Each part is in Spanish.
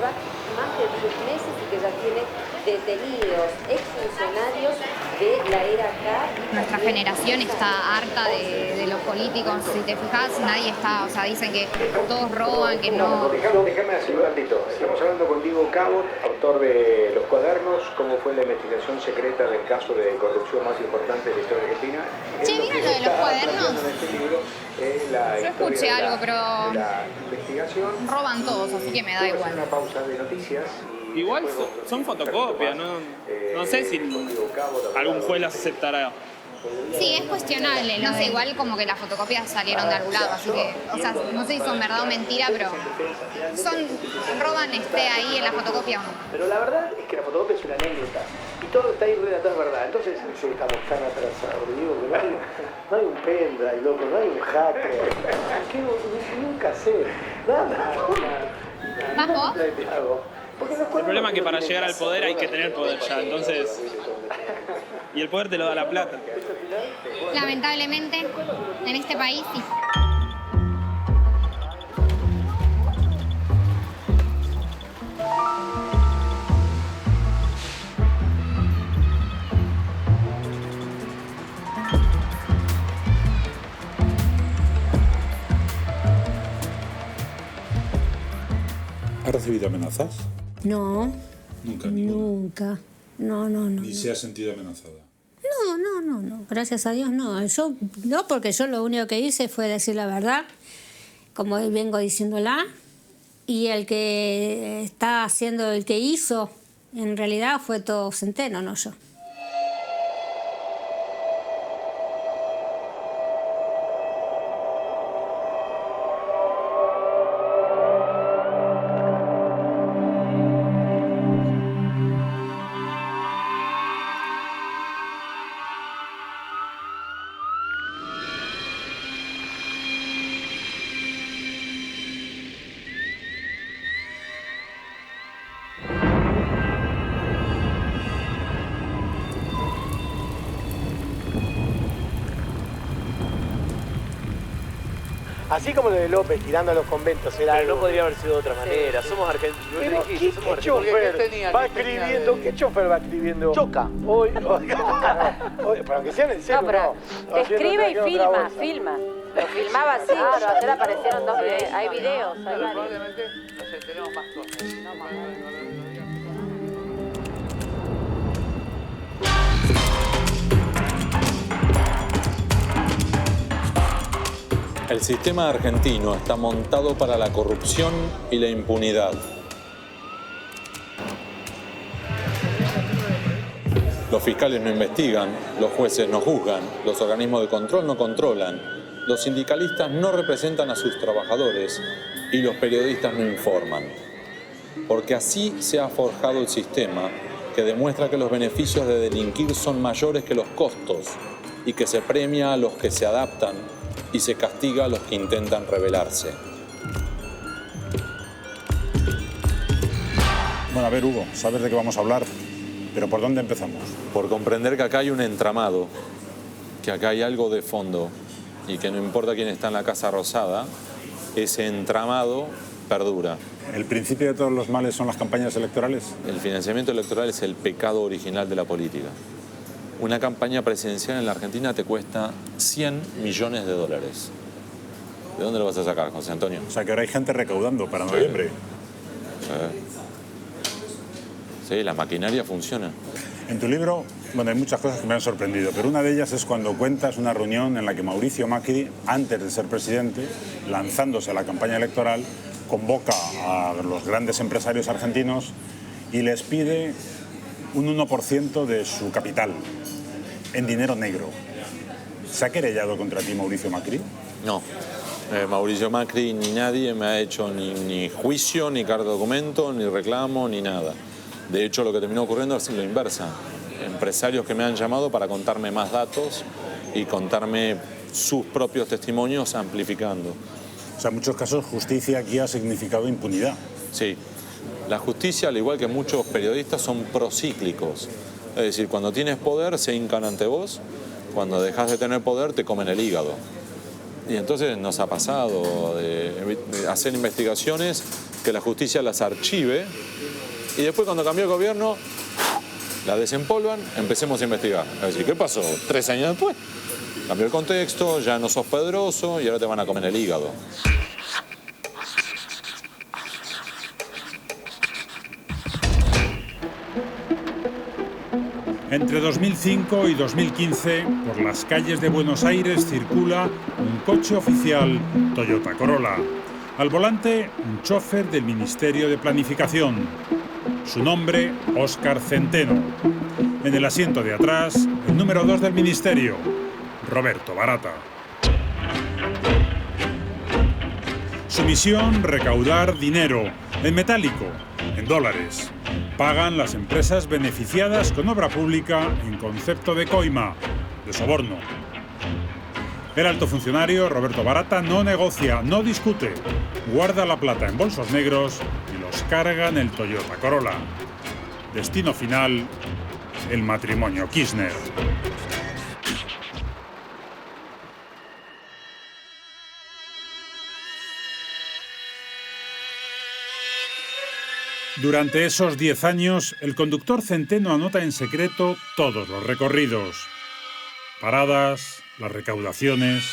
lleva más de 10 meses y que ya tiene detenidos exfuncionarios de la era K. Nuestra generación está harta de los políticos. Si te fijas, nadie está, o sea, dicen que todos roban, que no. Déjame hacer un ratito. Estamos hablando con Diego Cabot, autor de Los Cuadernos, cómo fue la investigación secreta del caso de corrupción más importante de la historia argentina. Che, ¿vieron lo de Los Cuadernos? En este libro, yo escuché algo, pero la investigación. roban todos, así que me da igual. Una pausa de noticias. Igual son fotocopias, no sé si algún juez las aceptará. Sí, es cuestionable, no sé, igual como que las fotocopias salieron de algún lado, así que, o sea, no sé si son verdad o mentira, pero roban ahí en la fotocopia o no. Pero la verdad es que la fotocopia es una anécdota y todo está ahí relatado, es verdad. Entonces estamos tan atrasados, digo, que no hay un pendrive, loco, no hay un hacker, nunca sé, nada. ¿Vas vos? El problema es que para llegar al poder hay que tener poder ya, entonces. Y el poder te lo da la plata. Lamentablemente, en este país sí. ¿Ha recibido amenazas? No. Nunca, ninguna. Nunca. No. ¿Ni se ha sentido amenazada? No. Gracias a Dios no. Yo no, porque yo lo único que hice fue decir la verdad, como vengo diciéndola, y el que está haciendo, el que hizo, en realidad fue todo Centeno, no yo. Así como lo de López tirando a los conventos era Pero no podría haber sido de otra manera. Somos argentinos. Pero ¿qué chofer? ¿Qué chofer va escribiendo? Choca. Hoy, pero aunque sean en serio, No, pero escribe y filma. Lo filmaba así. Claro, ayer aparecieron dos videos. Hay videos, hay varios. Probablemente nos enteremos más cosas. El sistema argentino está montado para la corrupción y la impunidad. Los fiscales no investigan, los jueces no juzgan, los organismos de control no controlan, los sindicalistas no representan a sus trabajadores y los periodistas no informan. Porque así se ha forjado el sistema que demuestra que los beneficios de delinquir son mayores que los costos y que se premia a los que se adaptan y se castiga a los que intentan rebelarse. Bueno, a ver, Hugo, sabes de qué vamos a hablar, pero ¿por dónde empezamos? Por comprender que acá hay un entramado, que acá hay algo de fondo y que no importa quién está en la Casa Rosada, ese entramado perdura. ¿El principio de todos los males son las campañas electorales? El financiamiento electoral es el pecado original de la política. Una campaña presidencial en la Argentina te cuesta $100 millones. ¿De dónde lo vas a sacar, José Antonio? O sea, que ahora hay gente recaudando para noviembre. Sí, la maquinaria funciona. En tu libro, bueno, hay muchas cosas que me han sorprendido, pero una de ellas es cuando cuentas una reunión en la que Mauricio Macri, antes de ser presidente, lanzándose a la campaña electoral, convoca a los grandes empresarios argentinos y les pide un 1% de su capital en dinero negro. ¿Se ha querellado contra ti Mauricio Macri? No. Mauricio Macri ni nadie me ha hecho ni juicio, ni carta de documento, ni reclamo, ni nada. De hecho, lo que terminó ocurriendo es lo inversa. Empresarios que me han llamado para contarme más datos y contarme sus propios testimonios amplificando. O sea, en muchos casos justicia aquí ha significado impunidad. Sí. La justicia, al igual que muchos periodistas, son procíclicos. Es decir, cuando tienes poder se hincan ante vos, cuando dejas de tener poder te comen el hígado. Y entonces nos ha pasado de hacer investigaciones, que la justicia las archive, y después cuando cambió el gobierno, la desempolvan, empecemos a investigar. Es decir, ¿qué pasó? 3 años después. Cambió el contexto, ya no sos poderoso y ahora te van a comer el hígado. Entre 2005 y 2015, por las calles de Buenos Aires circula un coche oficial Toyota Corolla. Al volante, un chofer del Ministerio de Planificación. Su nombre, Óscar Centeno. En el asiento de atrás, el número 2 del Ministerio, Roberto Barata. Su misión, recaudar dinero, en metálico, en dólares. Pagan las empresas beneficiadas con obra pública en concepto de coima, de soborno. El alto funcionario, Roberto Barata, no negocia, no discute. Guarda la plata en bolsos negros y los carga en el Toyota Corolla. Destino final, el matrimonio Kirchner. Durante esos 10 años, el conductor Centeno anota en secreto todos los recorridos. Paradas, las recaudaciones.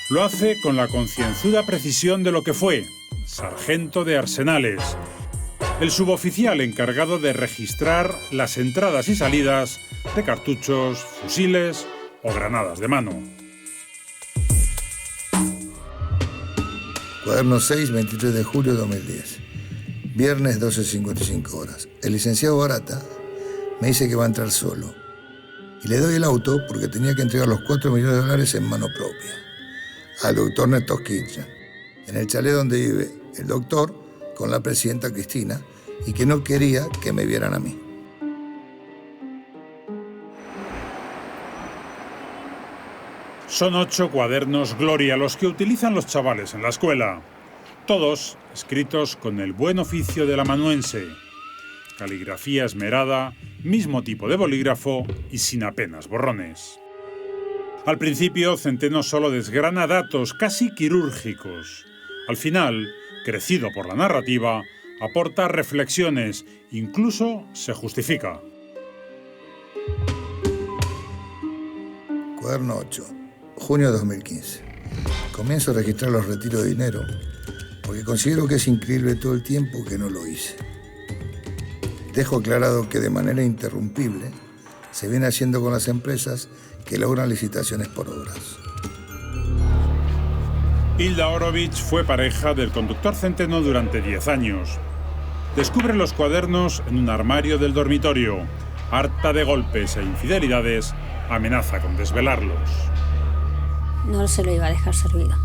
Lo hace con la concienzuda precisión de lo que fue, sargento de arsenales, el suboficial encargado de registrar las entradas y salidas de cartuchos, fusiles o granadas de mano. Cuaderno 6, 23 de julio de 2010. Viernes, 12:55 horas. El licenciado Barata me dice que va a entrar solo. Y le doy el auto porque tenía que entregar los $4 millones en mano propia. Al doctor Néstor Kirchner, en el chalet donde vive el doctor con la presidenta Cristina, y que no quería que me vieran a mí. Son 8 cuadernos Gloria los que utilizan los chavales en la escuela. Todos escritos con el buen oficio del amanuense. Caligrafía esmerada, mismo tipo de bolígrafo y sin apenas borrones. Al principio, Centeno solo desgrana datos casi quirúrgicos. Al final, crecido por la narrativa, aporta reflexiones, incluso se justifica. Cuaderno 8. Junio de 2015. Comienzo a registrar los retiros de dinero porque considero que es increíble todo el tiempo que no lo hice. Dejo aclarado que de manera interrumpible se viene haciendo con las empresas que logran licitaciones por obras. Hilda Orovich fue pareja del conductor Centeno durante 10 años. Descubre los cuadernos en un armario del dormitorio. Harta de golpes e infidelidades, amenaza con desvelarlos. No se lo iba a dejar servido.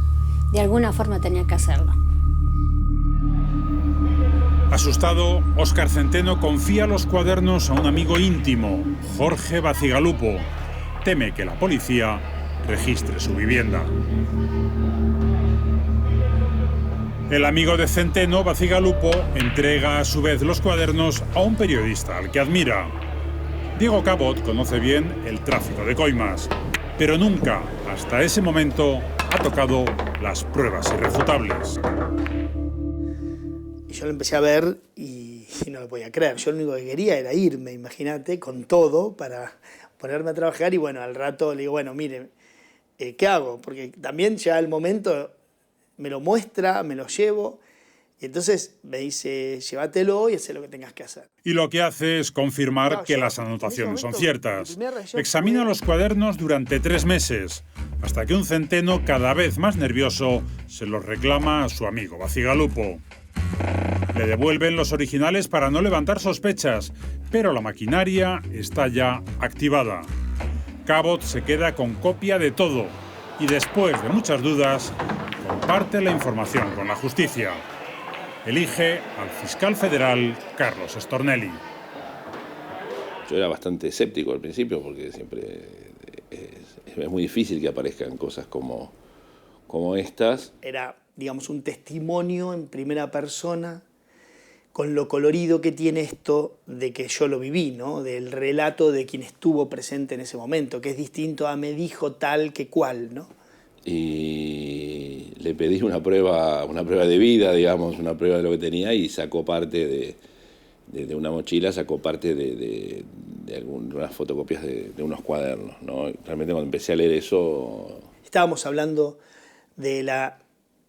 De alguna forma tenía que hacerlo. Asustado, Óscar Centeno confía los cuadernos a un amigo íntimo, Jorge Bacigalupo. Teme que la policía registre su vivienda. El amigo de Centeno, Bacigalupo, entrega a su vez los cuadernos a un periodista al que admira. Diego Cabot conoce bien el tráfico de coimas, pero nunca, hasta ese momento, ha tocado las pruebas irrefutables. Y yo lo empecé a ver y no lo podía creer. Yo lo único que quería era irme, imagínate, con todo para ponerme a trabajar. Y bueno, al rato le digo, bueno, mire, ¿qué hago? Porque también ya el momento me lo muestra, me lo llevo. Y entonces me dice, llévatelo y haz lo que tengas que hacer. Y lo que hace es confirmar que las anotaciones son ciertas. Examina los cuadernos durante 3 meses, hasta que un Centeno, cada vez más nervioso, se los reclama a su amigo Bacigalupo. Le devuelven los originales para no levantar sospechas, pero la maquinaria está ya activada. Cabot se queda con copia de todo y después de muchas dudas, comparte la información con la justicia. Elige al fiscal federal Carlos Stornelli. Yo era bastante escéptico al principio porque siempre es muy difícil que aparezcan cosas como estas. Era, digamos, un testimonio en primera persona con lo colorido que tiene esto de que yo lo viví, ¿no? Del relato de quien estuvo presente en ese momento, que es distinto a me dijo tal que cual, ¿no? Y le pedí una prueba de vida, digamos, una prueba de lo que tenía, y sacó parte de una mochila, sacó parte de algunas fotocopias de unos cuadernos, ¿no? Realmente cuando empecé a leer eso... Estábamos hablando de la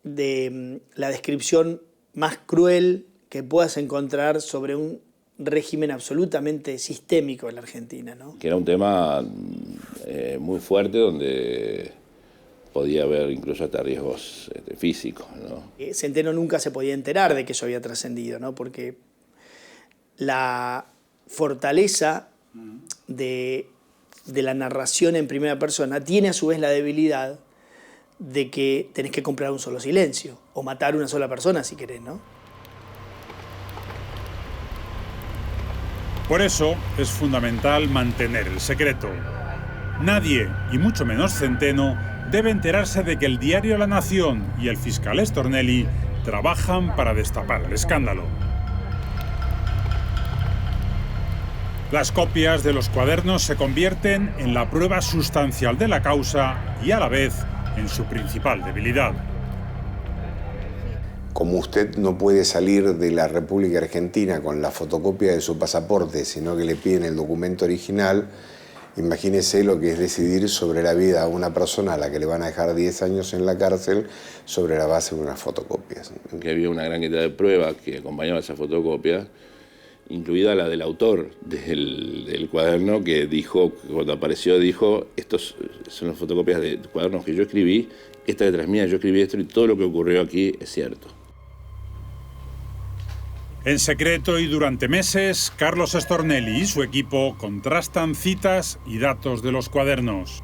descripción más cruel que puedas encontrar sobre un régimen absolutamente sistémico en la Argentina, ¿no? Que era un tema muy fuerte, donde podía haber incluso hasta riesgos físicos, ¿no? Centeno nunca se podía enterar de que eso había trascendido, ¿no? Porque la fortaleza de la narración en primera persona tiene a su vez la debilidad de que tenés que comprar un solo silencio o matar a una sola persona si querés, ¿no? Por eso es fundamental mantener el secreto. Nadie, y mucho menos Centeno, debe enterarse de que el diario La Nación y el fiscal Stornelli trabajan para destapar el escándalo. Las copias de los cuadernos se convierten en la prueba sustancial de la causa y a la vez en su principal debilidad. Como usted no puede salir de la República Argentina con la fotocopia de su pasaporte, sino que le piden el documento original, imagínese lo que es decidir sobre la vida a una persona a la que le van a dejar 10 años en la cárcel sobre la base de unas fotocopias. Que había una gran cantidad de pruebas que acompañaban esa fotocopia, incluida la del autor del cuaderno, que dijo, cuando apareció, dijo: estos son las fotocopias de cuadernos que yo escribí, esta letra es mía, yo escribí esto y todo lo que ocurrió aquí es cierto. En secreto y durante meses, Carlos Stornelli y su equipo contrastan citas y datos de los cuadernos.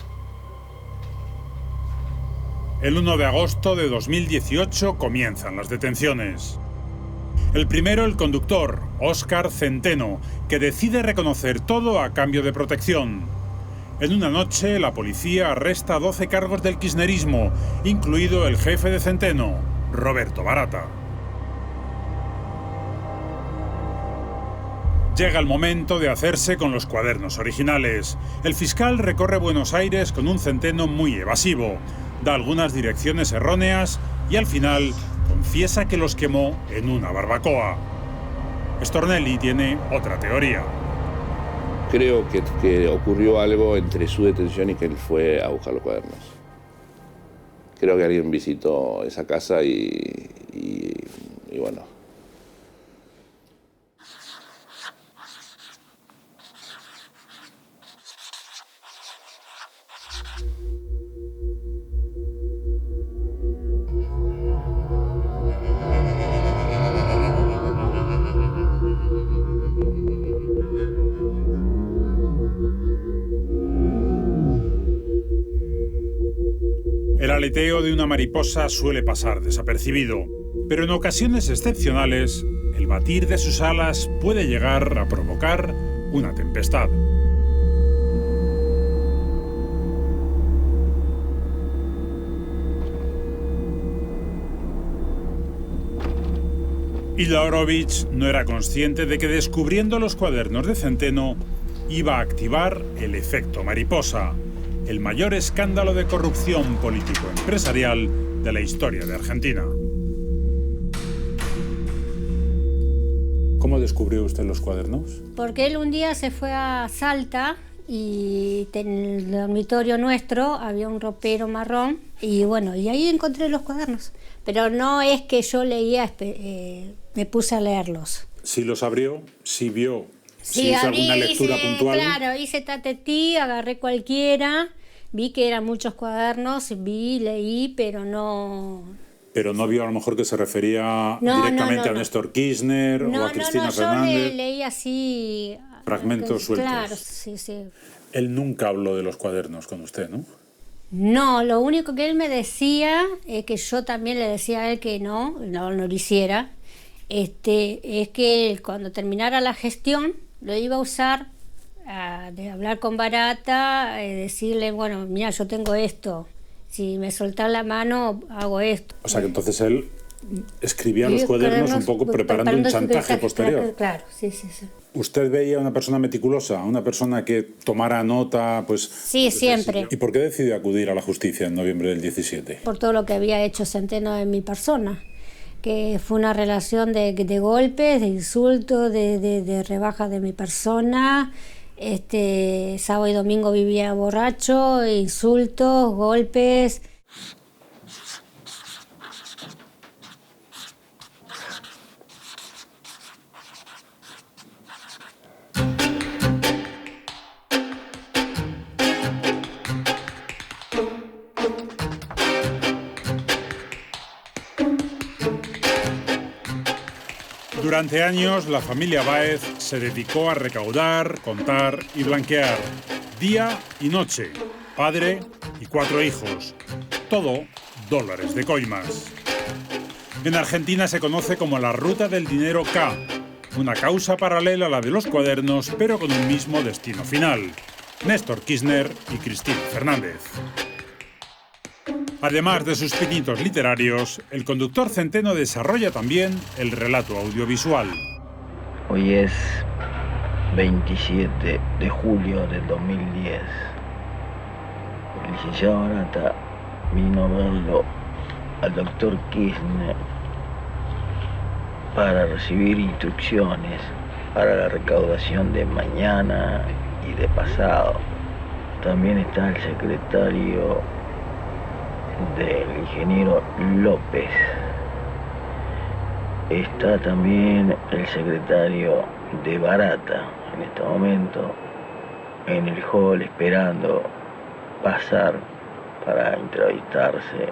El 1 de agosto de 2018 comienzan las detenciones. El primero, el conductor, Óscar Centeno, que decide reconocer todo a cambio de protección. En una noche, la policía arresta a 12 cargos del kirchnerismo, incluido el jefe de Centeno, Roberto Barata. Llega el momento de hacerse con los cuadernos originales. El fiscal recorre Buenos Aires con un Centeno muy evasivo, da algunas direcciones erróneas y al final confiesa que los quemó en una barbacoa. Stornelli tiene otra teoría. Creo que ocurrió algo entre su detención y que él fue a buscar los cuadernos. Creo que alguien visitó esa casa y bueno. El aleteo de una mariposa suele pasar desapercibido, pero en ocasiones excepcionales, el batir de sus alas puede llegar a provocar una tempestad. Hilda Horowitz no era consciente de que descubriendo los cuadernos de Centeno iba a activar el efecto mariposa, el mayor escándalo de corrupción político-empresarial de la historia de Argentina. ¿Cómo descubrió usted los cuadernos? Porque él un día se fue a Salta y en el dormitorio nuestro había un ropero marrón y bueno, y ahí encontré los cuadernos. Pero no es que yo leía, me puse a leerlos. ¿Sí los abrió? ¿Sí vio? Sí, hizo alguna lectura puntual. Claro, hice tatetí, agarré cualquiera, vi que eran muchos cuadernos, leí, pero no... Pero no vio a lo mejor que se refería directamente a Néstor Kirchner o a Cristina Fernández. Yo leí así... Fragmentos sueltos. Claro, sí, sí. Él nunca habló de los cuadernos con usted, ¿no? No, lo único que él me decía es que yo también le decía a él que no lo hiciera. Es que cuando terminara la gestión lo iba a usar de hablar con Barata, decirle, bueno, mira, yo tengo esto, si me soltás la mano hago esto. O sea que entonces él escribía los cuadernos un poco preparando un chantaje posterior. Claro, sí. ¿Usted veía a una persona meticulosa, una persona que tomara nota? Pues sí, siempre. ¿Y por qué decidió acudir a la justicia en noviembre del 17? Por todo lo que había hecho Centeno en mi persona, que fue una relación de golpes, de insultos, de rebajas de mi persona. Sábado y domingo vivía borracho, insultos, golpes. Durante años, la familia Báez se dedicó a recaudar, contar y blanquear, día y noche, padre y 4 hijos, todo dólares de coimas. En Argentina se conoce como la Ruta del Dinero K, una causa paralela a la de los cuadernos, pero con un mismo destino final: Néstor Kirchner y Cristina Fernández. Además de sus pinitos literarios, el conductor Centeno desarrolla también el relato audiovisual. Hoy es 27 de julio del 2010. El licenciado Barata vino a verlo al doctor Kirchner para recibir instrucciones para la recaudación de mañana y de pasado. También está el secretario del ingeniero López. Está también el secretario de Barata en este momento en el hall esperando pasar para entrevistarse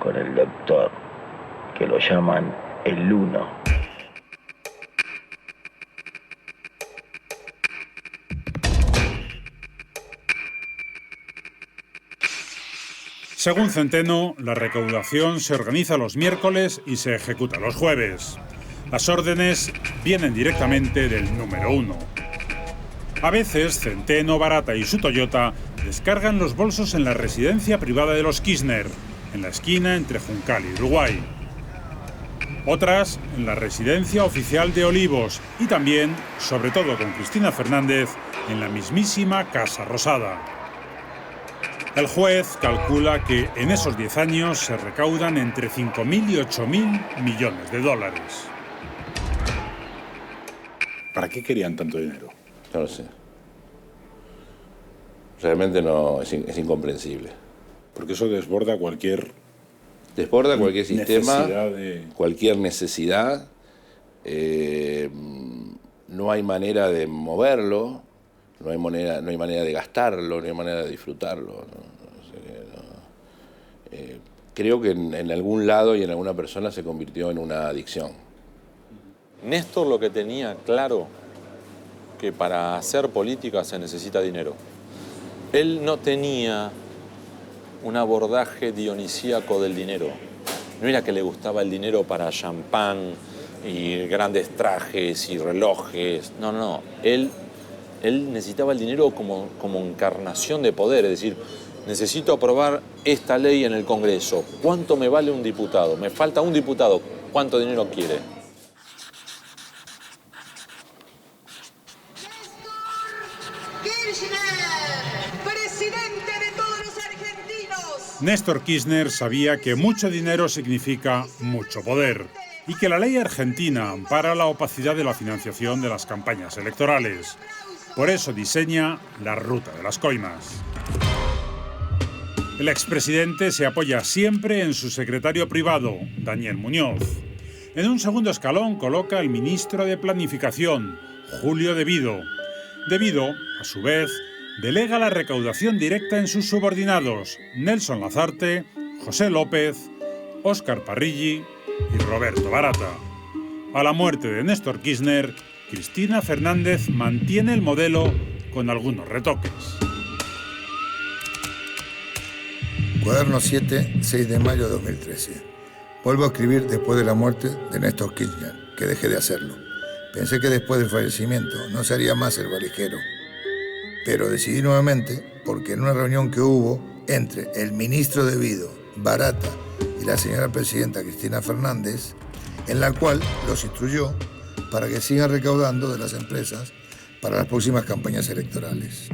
con el doctor, que lo llaman el Uno. Según Centeno, la recaudación se organiza los miércoles y se ejecuta los jueves. Las órdenes vienen directamente del número 1. A veces, Centeno, Barata y su Toyota descargan los bolsos en la residencia privada de los Kirchner, en la esquina entre Juncal y Uruguay. Otras, en la residencia oficial de Olivos y también, sobre todo con Cristina Fernández, en la mismísima Casa Rosada. El juez calcula que en esos 10 años se recaudan entre 5.000 y 8.000 millones de dólares. ¿Para qué querían tanto dinero? No lo sé. Realmente no, es incomprensible. Porque eso desborda cualquier... Desborda cualquier sistema, de... cualquier necesidad. No hay manera de moverlo. No hay manera de gastarlo, no hay manera de disfrutarlo. Creo que en algún lado y en alguna persona se convirtió en una adicción. Néstor lo que tenía claro, que para hacer política se necesita dinero. Él no tenía un abordaje dionisíaco del dinero. No era que le gustaba el dinero para champán y grandes trajes y relojes. No. Él necesitaba el dinero como encarnación de poder, es decir, necesito aprobar esta ley en el Congreso. ¿Cuánto me vale un diputado? Me falta un diputado. ¿Cuánto dinero quiere? Presidente de todos los argentinos. Néstor Kirchner sabía que mucho dinero significa mucho poder y que la ley argentina ampara la opacidad de la financiación de las campañas electorales. Por eso diseña la ruta de las coimas. El expresidente se apoya siempre en su secretario privado, Daniel Muñoz. En un segundo escalón coloca al ministro de Planificación, Julio De Vido. De Vido, a su vez, delega la recaudación directa en sus subordinados, Nelson Lazarte, José López, Óscar Parrilli y Roberto Barata. A la muerte de Néstor Kirchner, Cristina Fernández mantiene el modelo con algunos retoques. Cuaderno 7, 6 de mayo de 2013. Vuelvo a escribir después de la muerte de Néstor Kirchner, que dejé de hacerlo. Pensé que después del fallecimiento no se haría más el valijero. Pero decidí nuevamente porque en una reunión que hubo entre el ministro De Vido Barata y la señora presidenta Cristina Fernández, en la cual los instruyó para que sigan recaudando de las empresas para las próximas campañas electorales.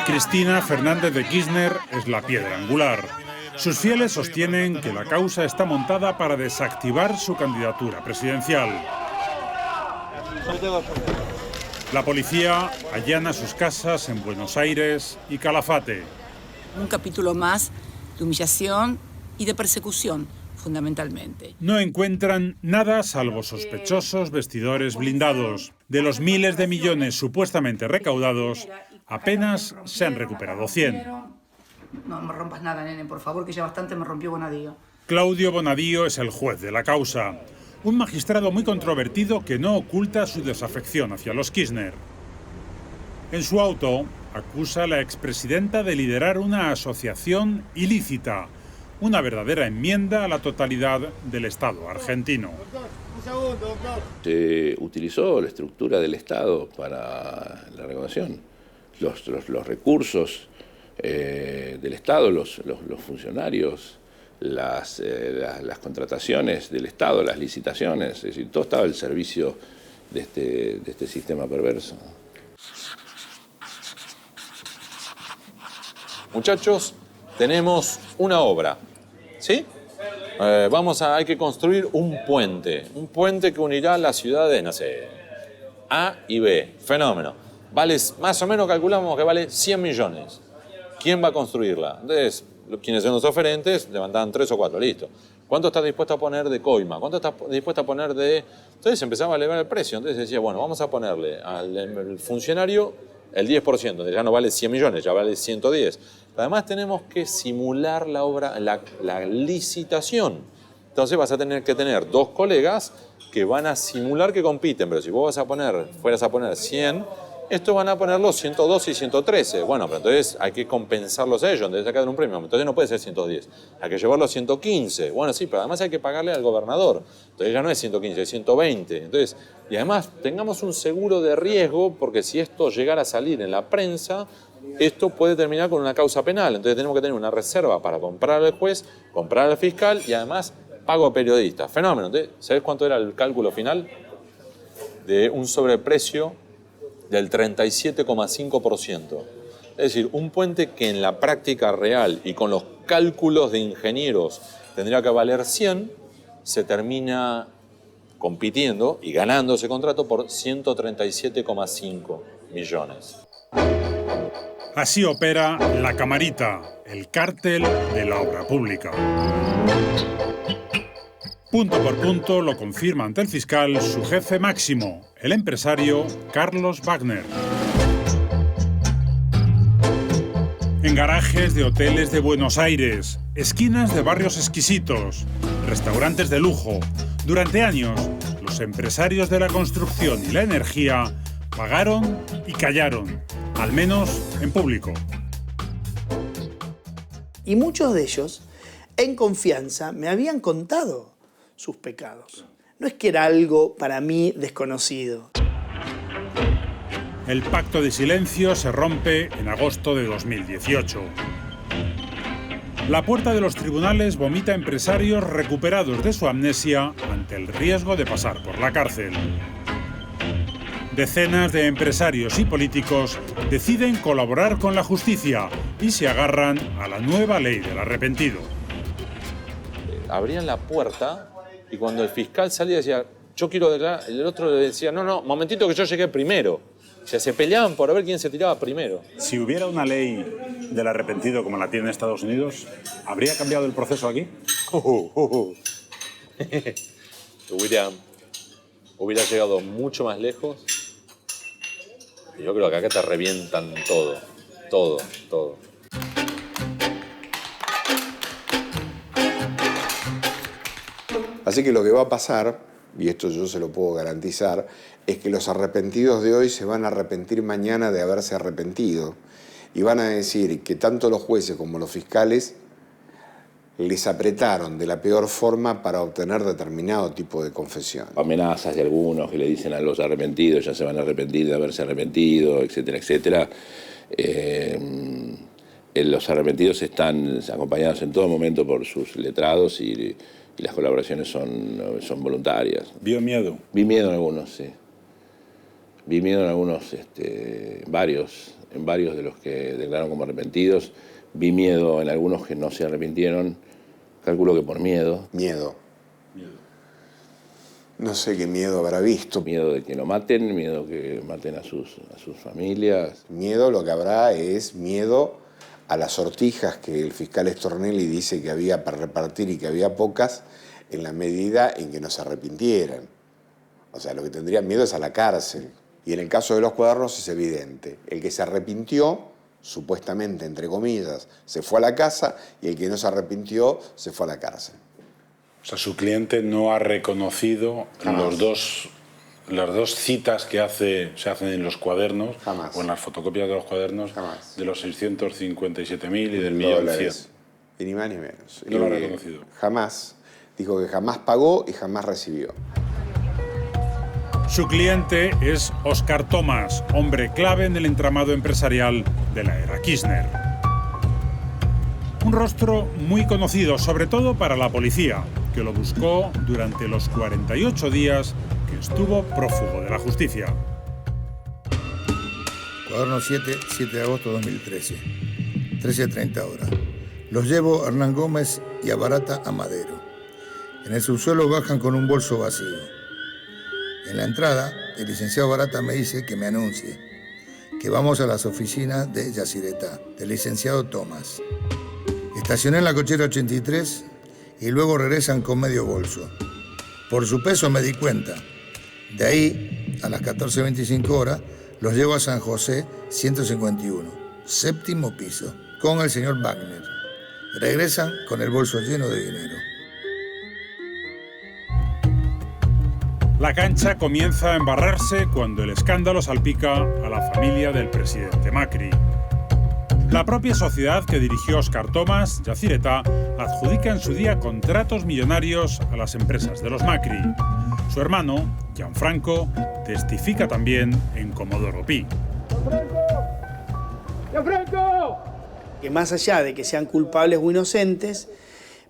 Cristina Fernández de Kirchner es la piedra angular. Sus fieles sostienen que la causa está montada para desactivar su candidatura presidencial. La policía allana sus casas en Buenos Aires y Calafate. Un capítulo más de humillación y de persecución, fundamentalmente. No encuentran nada salvo sospechosos vestidores blindados. De los miles de millones supuestamente recaudados, apenas se han recuperado 100. No me rompas nada, nene, por favor, que ya bastante me rompió Bonadío. Claudio Bonadío es el juez de la causa. Un magistrado muy controvertido que no oculta su desafección hacia los Kirchner. En su auto, acusa a la expresidenta de liderar una asociación ilícita, una verdadera enmienda a la totalidad del Estado argentino. Se utilizó la estructura del Estado para la recaudación. Los recursos del Estado, los funcionarios, las contrataciones del Estado, las licitaciones, es decir, todo estaba al servicio de este sistema perverso. Muchachos, tenemos una obra, ¿sí? Hay que construir un puente que unirá las ciudades, no sé, A y B, fenómeno. Vale, más o menos calculamos que vale 100 millones. ¿Quién va a construirla? Entonces, quienes son los oferentes levantaban 3 o 4, listo. ¿Cuánto estás dispuesto a poner de coima? ¿Cuánto estás dispuesto a poner de...? Entonces empezaba a elevar el precio. Entonces decía, bueno, vamos a ponerle al funcionario el 10%. Ya no vale 100 millones, ya vale 110. Además tenemos que simular la obra, la licitación. Entonces vas a tener que tener 2 colegas que van a simular que compiten. Pero si vos fueras a poner 100, estos van a poner los 102 y 113. Bueno, pero entonces hay que compensarlos a ellos, entonces hay que dar un premio. Entonces no puede ser 110, hay que llevarlo a 115. Bueno, sí, pero además hay que pagarle al gobernador. Entonces ya no es 115, es 120. Entonces, y además tengamos un seguro de riesgo, porque si esto llegara a salir en la prensa, esto puede terminar con una causa penal. Entonces tenemos que tener una reserva para comprar al juez, comprar al fiscal y además pago a periodistas. Fenómeno. Entonces, ¿sabés cuánto era el cálculo final? De un sobreprecio del 37,5%. Es decir, un puente que en la práctica real y con los cálculos de ingenieros tendría que valer 100, se termina compitiendo y ganando ese contrato por 137,5 millones. Así opera La Camarita, el cártel de la obra pública. Punto por punto lo confirma ante el fiscal su jefe máximo, el empresario Carlos Wagner. En garajes de hoteles de Buenos Aires, esquinas de barrios exquisitos, restaurantes de lujo, durante años, los empresarios de la construcción y la energía pagaron y callaron, al menos en público. Y muchos de ellos, en confianza, me habían contado sus pecados. No es que era algo para mí desconocido. El pacto de silencio se rompe en agosto de 2018. La puerta de los tribunales vomita empresarios recuperados de su amnesia ante el riesgo de pasar por la cárcel. Decenas de empresarios y políticos deciden colaborar con la justicia y se agarran a la nueva ley del arrepentido. Abrían la puerta y cuando el fiscal salía decía, yo quiero declarar, el otro le decía, no, momentito que yo llegué primero. O sea, se peleaban por ver quién se tiraba primero. Si hubiera una ley del arrepentido como la tiene Estados Unidos, ¿habría cambiado el proceso aquí? Hubiera llegado mucho más lejos. Y yo creo que acá te revientan todo. Así que lo que va a pasar, y esto yo se lo puedo garantizar, es que los arrepentidos de hoy se van a arrepentir mañana de haberse arrepentido. Y van a decir que tanto los jueces como los fiscales les apretaron de la peor forma para obtener determinado tipo de confesión. Amenazas de algunos que le dicen a los arrepentidos, ya se van a arrepentir de haberse arrepentido, etcétera, etcétera. Los arrepentidos están acompañados en todo momento por sus letrados y las colaboraciones son voluntarias. ¿Vio miedo? Vi miedo en algunos, sí. Vi miedo en algunos, en varios de los que declararon como arrepentidos. Vi miedo en algunos que no se arrepintieron, calculo que por miedo. Miedo. No sé qué miedo habrá visto. Miedo de que lo maten, miedo que maten a sus familias. Miedo lo que habrá es miedo a las sortijas que el fiscal Stornelli dice que había para repartir y que había pocas, en la medida en que no se arrepintieran. O sea, lo que tendrían miedo es a la cárcel. Y en el caso de los cuadernos es evidente. El que se arrepintió, supuestamente, entre comillas, se fue a la casa, y el que no se arrepintió se fue a la cárcel. O sea, su cliente no ha reconocido las dos citas que se hacen en los cuadernos, o en las fotocopias de los cuadernos, de los 657.000 y del $1.100.000. Y ni más ni menos. No lo ha reconocido. Jamás. Dijo que jamás pagó y jamás recibió. Su cliente es Oscar Thomas, hombre clave en el entramado empresarial de la era Kirchner. Un rostro muy conocido, sobre todo para la policía, que lo buscó durante los 48 días que estuvo prófugo de la justicia. Cuaderno 7 de agosto de 2013, 13:30 horas. Los llevo a Hernán Gómez y a Barata a Madero. En el subsuelo bajan con un bolso vacío. En la entrada, el licenciado Barata me dice que me anuncie, que vamos a las oficinas de Yacyretá, del licenciado Tomás. Estacioné en la cochera 83 y luego regresan con medio bolso. Por su peso me di cuenta. De ahí, a las 14:25 horas, los llevo a San José 151, 7º piso, con el señor Wagner. Regresan con el bolso lleno de dinero. La cancha comienza a embarrarse cuando el escándalo salpica a la familia del presidente Macri. La propia sociedad que dirigió Oscar Thomas, Yacyretá, adjudica en su día contratos millonarios a las empresas de los Macri. Su hermano, Gianfranco, testifica también en Comodoro Pi. ¡Gianfranco! Que más allá de que sean culpables o inocentes,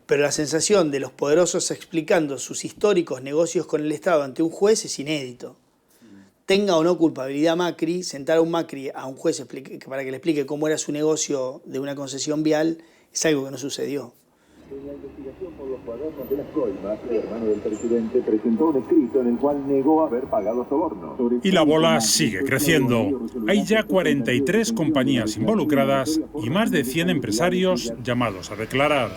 pero la sensación de los poderosos explicando sus históricos negocios con el Estado ante un juez es inédito. Tenga o no culpabilidad Macri, sentar a un Macri a un juez para que le explique cómo era su negocio de una concesión vial es algo que no sucedió. En la investigación por los cuadernos de las coimas, el hermano del presidente presentó un escrito en el cual negó haber pagado sobornos. Y la bola sigue creciendo. Hay ya 43 compañías involucradas y más de 100 empresarios llamados a declarar.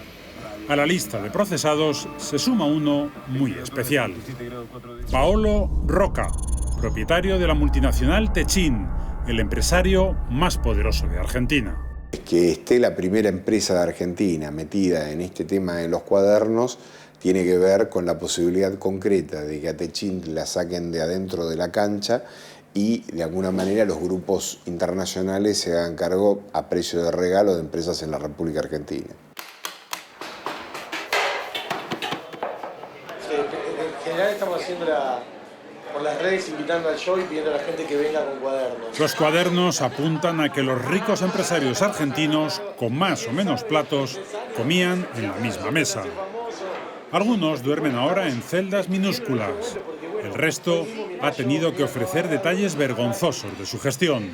A la lista de procesados se suma uno muy especial. Paolo Roca, propietario de la multinacional Techin, el empresario más poderoso de Argentina. Que esté la primera empresa de Argentina metida en este tema de los cuadernos tiene que ver con la posibilidad concreta de que a Techin la saquen de adentro de la cancha y de alguna manera los grupos internacionales se hagan cargo a precio de regalo de empresas en la República Argentina. En general estamos haciendo por las redes invitando al show y pidiendo a la gente que venga con cuadernos. Los cuadernos apuntan a que los ricos empresarios argentinos, con más o menos platos, comían en la misma mesa. Algunos duermen ahora en celdas minúsculas. El resto ha tenido que ofrecer detalles vergonzosos de su gestión.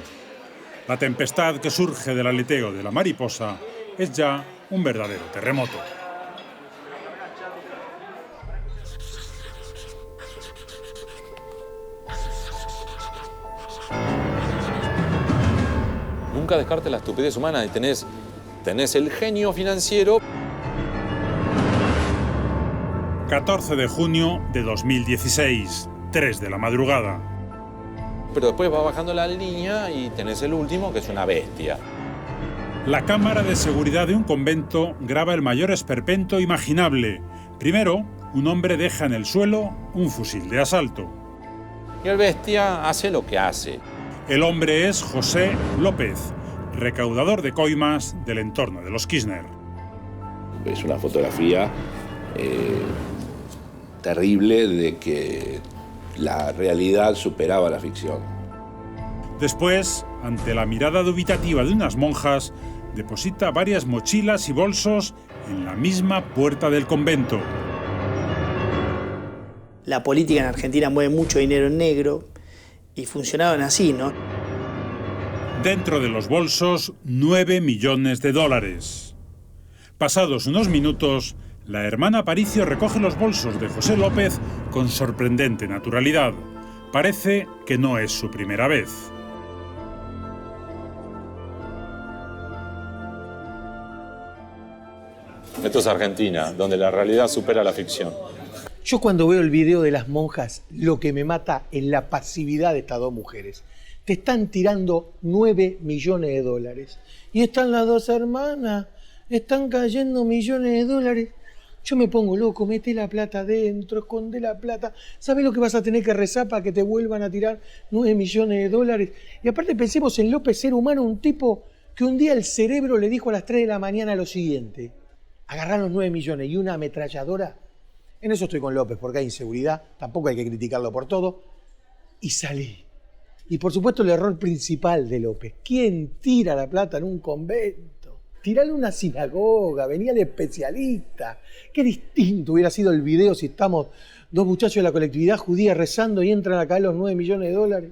La tempestad que surge del aleteo de la mariposa es ya un verdadero terremoto. Nunca descartes la estupidez humana y tenés el genio financiero. 14 de junio de 2016, 3 de la madrugada. Pero después va bajando la línea y tenés el último, que es una bestia. La cámara de seguridad de un convento graba el mayor esperpento imaginable. Primero, un hombre deja en el suelo un fusil de asalto. Y el bestia hace lo que hace. El hombre es José López, recaudador de coimas del entorno de los Kirchner. Es una fotografía terrible de que la realidad superaba la ficción. Después, ante la mirada dubitativa de unas monjas, deposita varias mochilas y bolsos en la misma puerta del convento. La política en Argentina mueve mucho dinero en negro y funcionaban así, ¿no? Dentro de los bolsos, 9 millones de dólares. Pasados unos minutos, la hermana Aparicio recoge los bolsos de José López con sorprendente naturalidad. Parece que no es su primera vez. Esto es Argentina, donde la realidad supera la ficción. Yo cuando veo el video de las monjas, lo que me mata es la pasividad de estas dos mujeres. Te están tirando 9 millones de dólares. Y están las dos hermanas, están cayendo millones de dólares. Yo me pongo loco, mete la plata adentro, esconde la plata. ¿Sabes lo que vas a tener que rezar para que te vuelvan a tirar 9 millones de dólares? Y aparte pensemos en López, ser humano, un tipo que un día el cerebro le dijo a las 3 de la mañana lo siguiente: agarrar los 9 millones y una ametralladora. En eso estoy con López, porque hay inseguridad, tampoco hay que criticarlo por todo. Y salí. Y por supuesto el error principal de López: ¿quién tira la plata en un convento? Tirale a una sinagoga, venía el especialista. Qué distinto hubiera sido el video si estamos dos muchachos de la colectividad judía rezando y entran a caer los 9 millones de dólares.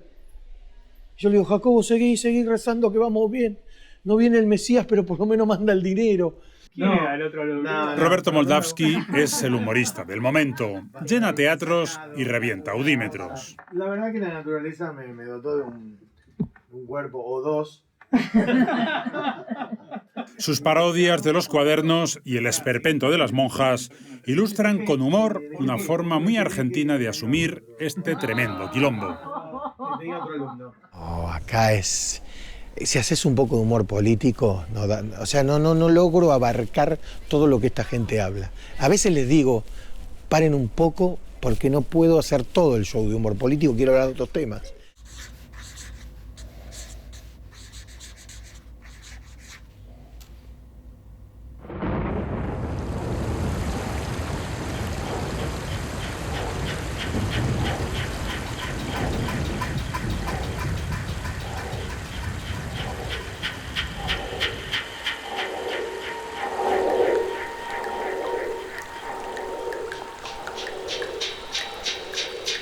Yo le digo: Jacobo, seguí rezando que vamos bien. No viene el Mesías, pero por lo menos manda el dinero. Roberto Moldavsky es el humorista del momento. Llena teatros y revienta audímetros. La verdad que la naturaleza me dotó de un cuerpo o dos. Sus parodias de los cuadernos y el esperpento de las monjas ilustran con humor una forma muy argentina de asumir este tremendo quilombo. Acá es... Si haces un poco de humor político, no logro abarcar todo lo que esta gente habla. A veces les digo, paren un poco porque no puedo hacer todo el show de humor político, quiero hablar de otros temas.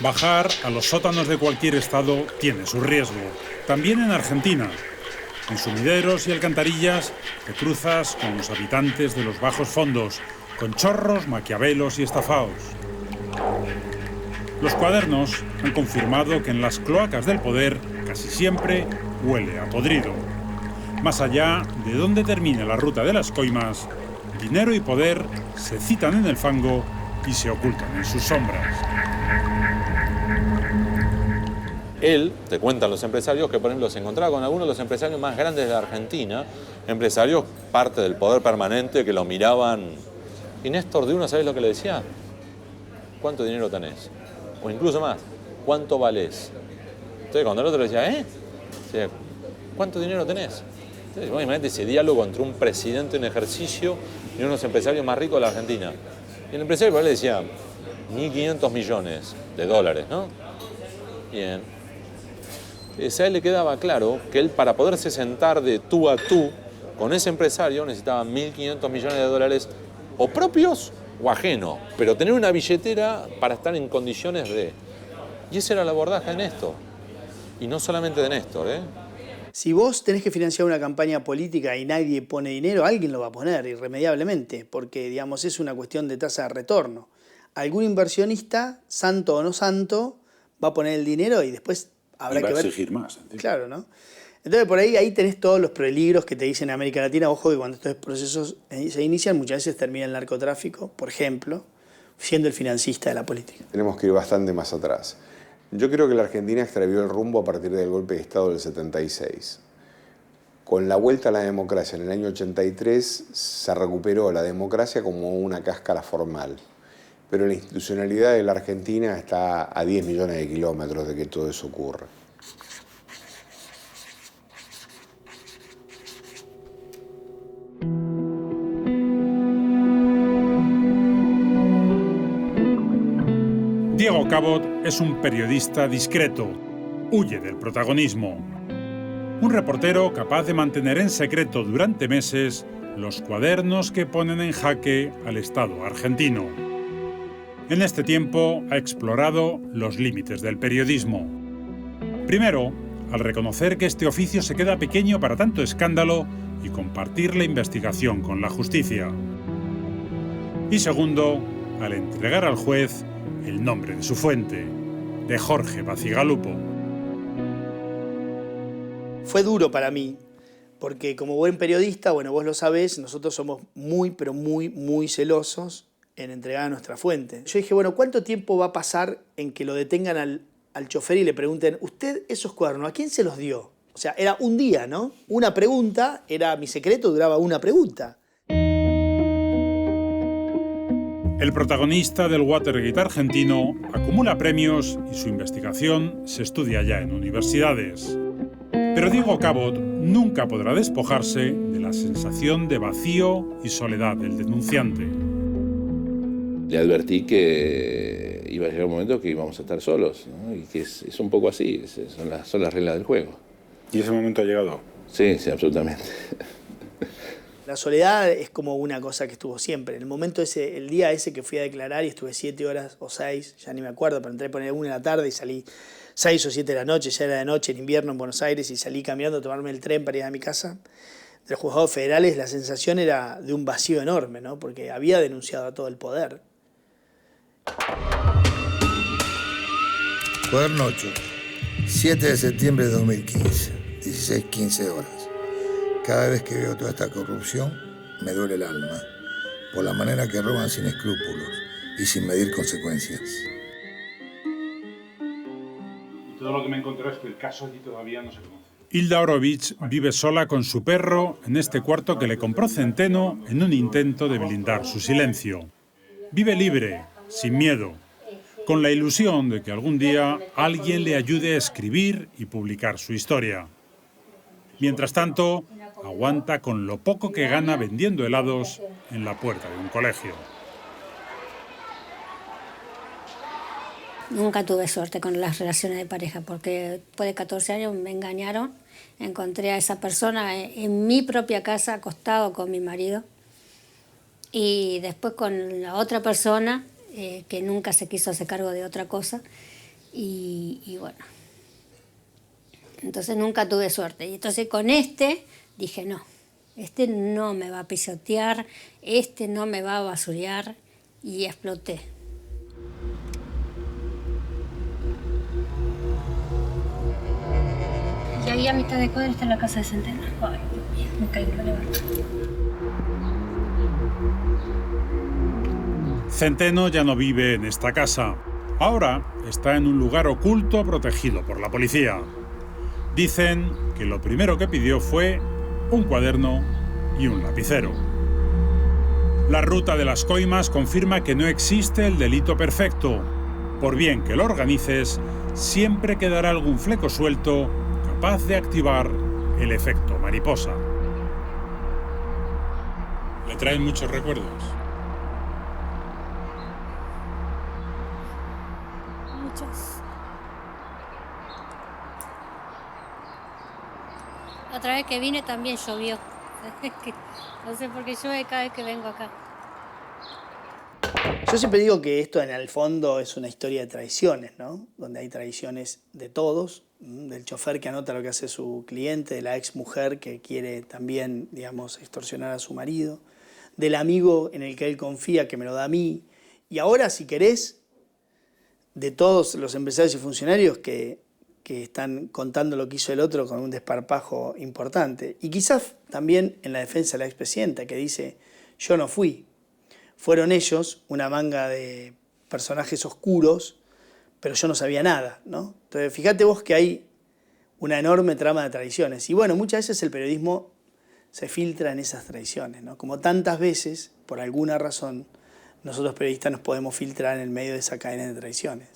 Bajar a los sótanos de cualquier estado tiene su riesgo, también en Argentina. En sumideros y alcantarillas te cruzas con los habitantes de los bajos fondos, con chorros, maquiavelos y estafaos. Los cuadernos han confirmado que en las cloacas del poder casi siempre huele a podrido. Más allá de donde termina la ruta de las coimas, dinero y poder se citan en el fango y se ocultan en sus sombras. Él, te cuentan los empresarios, que por ejemplo se encontraba con algunos de los empresarios más grandes de la Argentina, empresarios parte del poder permanente que lo miraban. Y Néstor de uno, ¿sabés lo que le decía? ¿Cuánto dinero tenés? O incluso más, ¿cuánto valés? Entonces cuando el otro le decía, decía, ¿cuánto dinero tenés? Entonces, bueno, imagínate ese diálogo entre un presidente en ejercicio y uno de los empresarios más ricos de la Argentina. Y el empresario por ahí le decía, 1.500 millones de dólares, ¿no? Bien. A él le quedaba claro que él, para poderse sentar de tú a tú con ese empresario, necesitaba 1.500 millones de dólares o propios o ajenos, pero tener una billetera para estar en condiciones de... Y ese era el abordaje de Néstor. Y no solamente de Néstor, Si vos tenés que financiar una campaña política y nadie pone dinero, alguien lo va a poner irremediablemente, porque, digamos, es una cuestión de tasa de retorno. Algún inversionista, santo o no santo, va a poner el dinero y después habrá que ver... exigir más. ¿Entiendes? Claro, ¿no? Entonces, por ahí tenés todos los peligros que te dicen en América Latina. Ojo que cuando estos procesos se inician, muchas veces termina el narcotráfico, por ejemplo, siendo el financista de la política. Tenemos que ir bastante más atrás. Yo creo que la Argentina extravió el rumbo a partir del golpe de Estado del 76. Con la vuelta a la democracia en el año 83, se recuperó la democracia como una cáscara formal. Pero la institucionalidad de la Argentina está a 10 millones de kilómetros de que todo eso ocurra. Diego Cabot es un periodista discreto, huye del protagonismo. Un reportero capaz de mantener en secreto durante meses los cuadernos que ponen en jaque al Estado argentino. En este tiempo ha explorado los límites del periodismo. Primero, al reconocer que este oficio se queda pequeño para tanto escándalo y compartir la investigación con la justicia. Y segundo, al entregar al juez el nombre de su fuente, de Jorge Bacigalupo. Fue duro para mí, porque como buen periodista, bueno, vos lo sabés, nosotros somos muy, pero muy celosos en entregar a nuestra fuente. Yo dije, bueno, ¿cuánto tiempo va a pasar en que lo detengan al chofer y le pregunten, ¿usted esos cuadernos, a quién se los dio? O sea, era un día, ¿no? Una pregunta, era mi secreto, duraba una pregunta. El protagonista del Watergate argentino acumula premios y su investigación se estudia ya en universidades. Pero Diego Cabot nunca podrá despojarse de la sensación de vacío y soledad del denunciante. Le advertí que iba a llegar un momento que íbamos a estar solos, ¿no? Y que es un poco así, son las reglas del juego. ¿Y ese momento ha llegado? Sí, sí, absolutamente. La soledad es como una cosa que estuvo siempre. En el momento ese, el día ese que fui a declarar y estuve 7 horas o 6, ya ni me acuerdo, pero entré a poner 1 de la tarde y salí 6 o 7 de la noche, ya era de noche en invierno en Buenos Aires y salí caminando a tomarme el tren para ir a mi casa. De los juzgados federales la sensación era de un vacío enorme, ¿no? Porque había denunciado a todo el poder. Cuaderno 8, 7 de septiembre de 2015, 16:15 horas. Cada vez que veo toda esta corrupción, me duele el alma, por la manera que roban sin escrúpulos y sin medir consecuencias. Y todo lo que me encontré es que el caso aquí todavía no se conoce. Hilda Horowitz vive sola con su perro en este cuarto que le compró Centeno en un intento de blindar su silencio. Vive libre, sin miedo, con la ilusión de que algún día alguien le ayude a escribir y publicar su historia. Mientras tanto, aguanta con lo poco que gana vendiendo helados en la puerta de un colegio. Nunca tuve suerte con las relaciones de pareja porque después de 14 años me engañaron. Encontré a esa persona en mi propia casa acostado con mi marido y después con la otra persona que nunca se quiso hacer cargo de otra cosa y bueno, entonces nunca tuve suerte. Y entonces con este dije no, este no me va a pisotear, este no me va a basurear y exploté. Y ahí a mitad de cuadra está la casa de Centeno. Ay, Dios mío, me caigo, me levanto. Centeno ya no vive en esta casa. Ahora está en un lugar oculto protegido por la policía. Dicen que lo primero que pidió fue un cuaderno y un lapicero. La ruta de las coimas confirma que no existe el delito perfecto. Por bien que lo organices, siempre quedará algún fleco suelto capaz de activar el efecto mariposa. ¿Le traen muchos recuerdos? Muchos. Otra vez que vine también llovió. No sé por qué llueve cada vez que vengo acá. Yo siempre digo que esto en el fondo es una historia de traiciones, ¿no? Donde hay traiciones de todos, del chofer que anota lo que hace su cliente, de la ex mujer que quiere también, digamos, extorsionar a su marido, del amigo en el que él confía que me lo da a mí, y ahora, si querés, de todos los empresarios y funcionarios que están contando lo que hizo el otro con un desparpajo importante. Y quizás también en la defensa de la expresidenta, que dice, yo no fui. Fueron ellos, una manga de personajes oscuros, pero yo no sabía nada, ¿no? Entonces, fíjate vos que hay una enorme trama de traiciones. Y bueno, muchas veces el periodismo se filtra en esas traiciones, ¿no? Como tantas veces, por alguna razón, nosotros periodistas nos podemos filtrar en el medio de esa cadena de traiciones.